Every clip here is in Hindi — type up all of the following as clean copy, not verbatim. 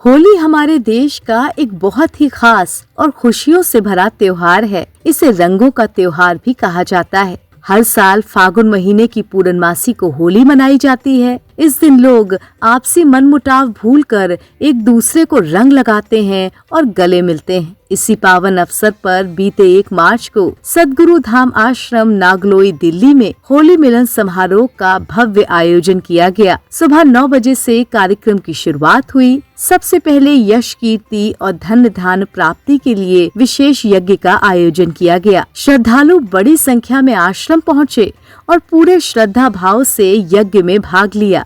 होली हमारे देश का एक बहुत ही खास और खुशियों से भरा त्योहार है। इसे रंगों का त्योहार भी कहा जाता है। हर साल फागुन महीने की पूर्णमासी को होली मनाई जाती है। इस दिन लोग आपसी मनमुटाव भूलकर एक दूसरे को रंग लगाते हैं और गले मिलते हैं। इसी पावन अवसर पर बीते 1 मार्च को सद्गुरु धाम आश्रम नागलोई दिल्ली में होली मिलन समारोह का भव्य आयोजन किया गया। सुबह 9 बजे से कार्यक्रम की शुरुआत हुई। सबसे पहले यश कीर्ति और धन धान प्राप्ति के लिए विशेष यज्ञ का आयोजन किया गया। श्रद्धालु बड़ी संख्या में आश्रम पहुँचे और पूरे श्रद्धा भाव से यज्ञ में भाग लिया।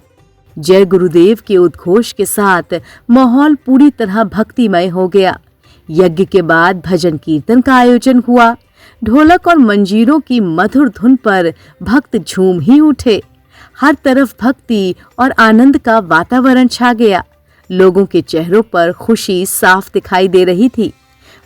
जय गुरुदेव के उद्घोष के साथ माहौल पूरी तरह भक्तिमय हो गया। यज्ञ के बाद भजन कीर्तन का आयोजन हुआ। ढोलक और मंजीरों की मधुर धुन पर भक्त झूम ही उठे। हर तरफ भक्ति और आनंद का वातावरण छा गया। लोगों के चेहरों पर खुशी साफ दिखाई दे रही थी।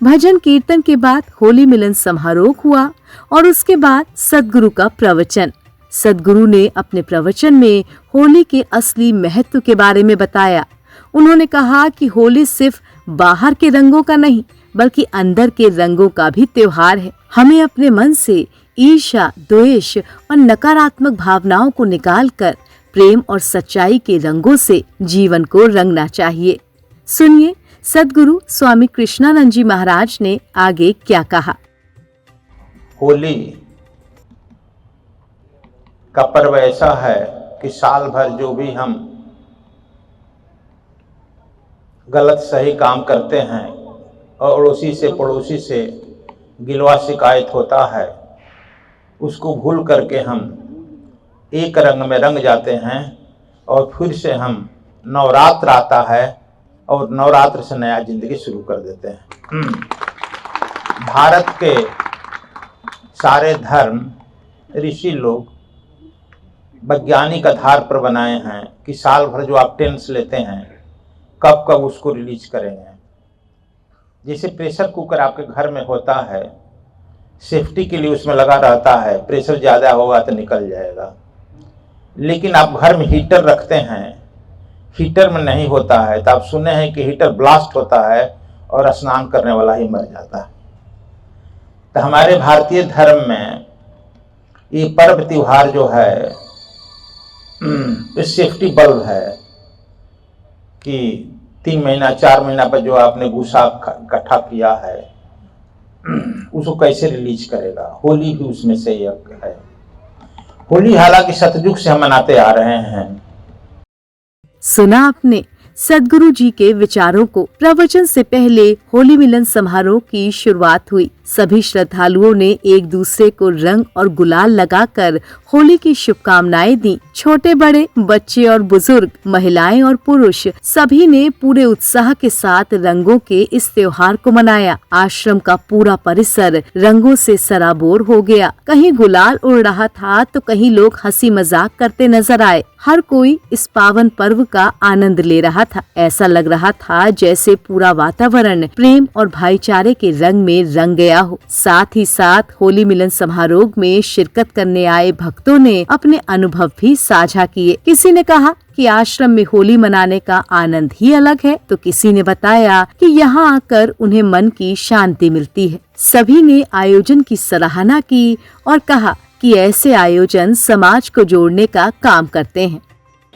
भजन कीर्तन के बाद होली मिलन समारोह हुआ और उसके बाद सद्गुरु का प्रवचन। सद्गुरु ने अपने प्रवचन में होली के असली महत्व के बारे में बताया। उन्होंने कहा कि होली सिर्फ बाहर के रंगों का नहीं बल्कि अंदर के रंगों का भी त्योहार है। हमें अपने मन से ईर्ष्या, द्वेष और नकारात्मक भावनाओं को निकालकर प्रेम और सच्चाई के रंगों से जीवन को रंगना चाहिए। सुनिए सद्गुरु स्वामी कृष्णानंद जी महाराज ने आगे क्या कहा। होली का पर्व ऐसा है कि साल भर जो भी हम गलत सही काम करते हैं और अड़ोसी से पड़ोसी से गिलवा शिकायत होता है, उसको भूल करके हम एक रंग में रंग जाते हैं और फिर से हम नवरात्र आता है और नवरात्र से नया जिंदगी शुरू कर देते हैं। भारत के सारे धर्म ऋषि लोग वैज्ञानिक आधार पर बनाए हैं कि साल भर जो आप टेंस लेते हैं कब कब उसको रिलीज करेंगे। जैसे प्रेशर कुकर आपके घर में होता है, सेफ्टी के लिए उसमें लगा रहता है, प्रेशर ज़्यादा होगा तो निकल जाएगा। लेकिन आप घर में हीटर रखते हैं, हीटर में नहीं होता है तो आप सुने हैं कि हीटर ब्लास्ट होता है और स्नान करने वाला ही मर जाता है। तो हमारे भारतीय धर्म में ये पर्व त्योहार जो है सेफ्टी बल्ब है कि 3 महीना 4 महीना पर जो आपने भूसा इकट्ठा किया है उसको कैसे रिलीज करेगा। होली भी उसमें से एक है। होली हालांकि सतयुग से हम मनाते आ रहे हैं। सुना आपने सद्गुरु जी के विचारों को। प्रवचन से पहले होली मिलन समारोह की शुरुआत हुई। सभी श्रद्धालुओं ने एक दूसरे को रंग और गुलाल लगाकर होली की शुभकामनाएं दी। छोटे बड़े, बच्चे और बुजुर्ग, महिलाएं और पुरुष सभी ने पूरे उत्साह के साथ रंगों के इस त्योहार को मनाया। आश्रम का पूरा परिसर रंगों से सराबोर हो गया। कहीं गुलाल उड़ रहा था तो कहीं लोग हंसी मजाक करते नजर आए। हर कोई इस पावन पर्व का आनंद ले रहा था। ऐसा लग रहा था जैसे पूरा वातावरण प्रेम और भाईचारे के रंग में रंग गया हो। साथ ही साथ होली मिलन समारोह में शिरकत करने आए भक्तों ने अपने अनुभव भी साझा किए। किसी ने कहा कि आश्रम में होली मनाने का आनंद ही अलग है, तो किसी ने बताया कि यहाँ आकर उन्हें मन की शांति मिलती है। सभी ने आयोजन की सराहना की और कहा कि ऐसे आयोजन समाज को जोड़ने का काम करते हैं।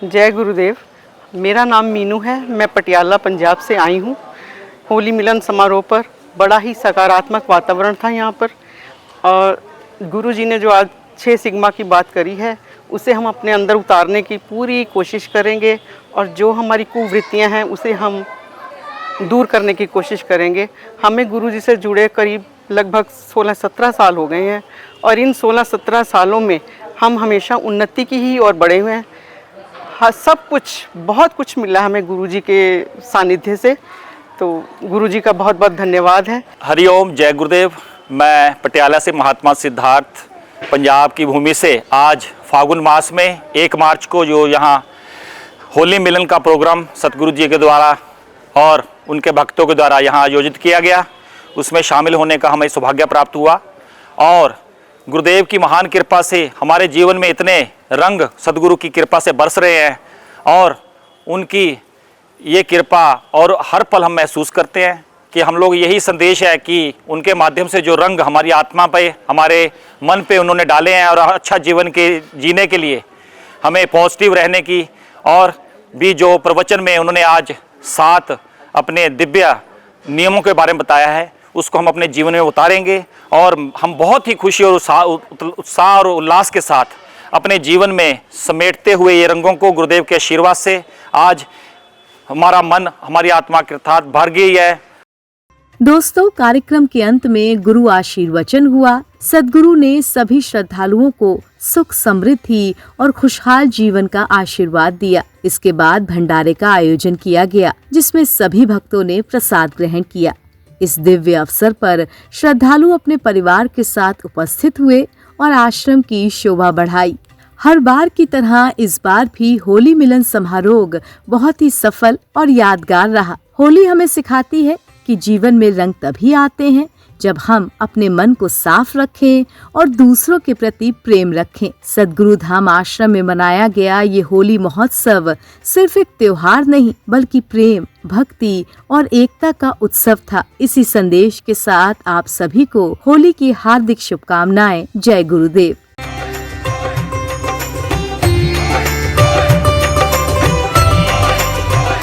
जय गुरुदेव। मेरा नाम मीनू है। मैं पटियाला पंजाब से आई हूँ। होली मिलन समारोह पर बड़ा ही सकारात्मक वातावरण था यहाँ पर, और गुरुजी ने जो आज 6 सिग्मा की बात करी है उसे हम अपने अंदर उतारने की पूरी कोशिश करेंगे और जो हमारी कुवृत्तियाँ हैं उसे हम दूर करने की कोशिश करेंगे। हमें गुरुजी से जुड़े करीब लगभग 16-17 साल हो गए हैं और इन 16-17 सालों में हम हमेशा उन्नति की ही ओर बढ़े हुए हैं। हाँ, सब कुछ बहुत कुछ मिला हमें गुरुजी के सानिध्य से, तो गुरुजी का बहुत बहुत धन्यवाद है। हरिओम, जय गुरुदेव। मैं पटियाला से महात्मा सिद्धार्थ पंजाब की भूमि से आज फागुन मास में 1 मार्च को जो यहाँ होली मिलन का प्रोग्राम सतगुरु जी के द्वारा और उनके भक्तों के द्वारा यहाँ आयोजित किया गया, उसमें शामिल होने का हमें सौभाग्य प्राप्त हुआ। और गुरुदेव की महान कृपा से हमारे जीवन में इतने रंग सद्गुरु की कृपा से बरस रहे हैं और उनकी ये कृपा और हर पल हम महसूस करते हैं कि हम लोग यही संदेश है कि उनके माध्यम से जो रंग हमारी आत्मा पे, हमारे मन पे उन्होंने डाले हैं और अच्छा जीवन के जीने के लिए हमें पॉजिटिव रहने की, और भी जो प्रवचन में उन्होंने आज 7 अपने दिव्य नियमों के बारे में बताया है, उसको हम अपने जीवन में उतारेंगे और हम बहुत ही खुशी और उत्साह और उल्लास के साथ अपने जीवन में समेटते हुए ये रंगों को गुरुदेव के आशीर्वाद से आज हमारा मन, हमारी आत्मा कृतार्थ भर गई है। दोस्तों, कार्यक्रम के अंत में गुरु आशीर्वचन हुआ। सद्गुरु ने सभी श्रद्धालुओं को सुख, समृद्धि और खुशहाल जीवन का आशीर्वाद दिया। इसके बाद भंडारे का आयोजन किया गया, जिसमें सभी भक्तों ने प्रसाद ग्रहण किया। इस दिव्य अवसर पर श्रद्धालु अपने परिवार के साथ उपस्थित हुए और आश्रम की शोभा बढ़ाई। हर बार की तरह इस बार भी होली मिलन समारोह बहुत ही सफल और यादगार रहा। होली हमें सिखाती है कि जीवन में रंग तभी आते हैं जब हम अपने मन को साफ रखें और दूसरों के प्रति प्रेम रखें। सद्गुरु धाम आश्रम में मनाया गया ये होली महोत्सव सिर्फ एक त्योहार नहीं, बल्कि प्रेम, भक्ति और एकता का उत्सव था। इसी संदेश के साथ आप सभी को होली की हार्दिक शुभकामनाएं। जय गुरुदेव।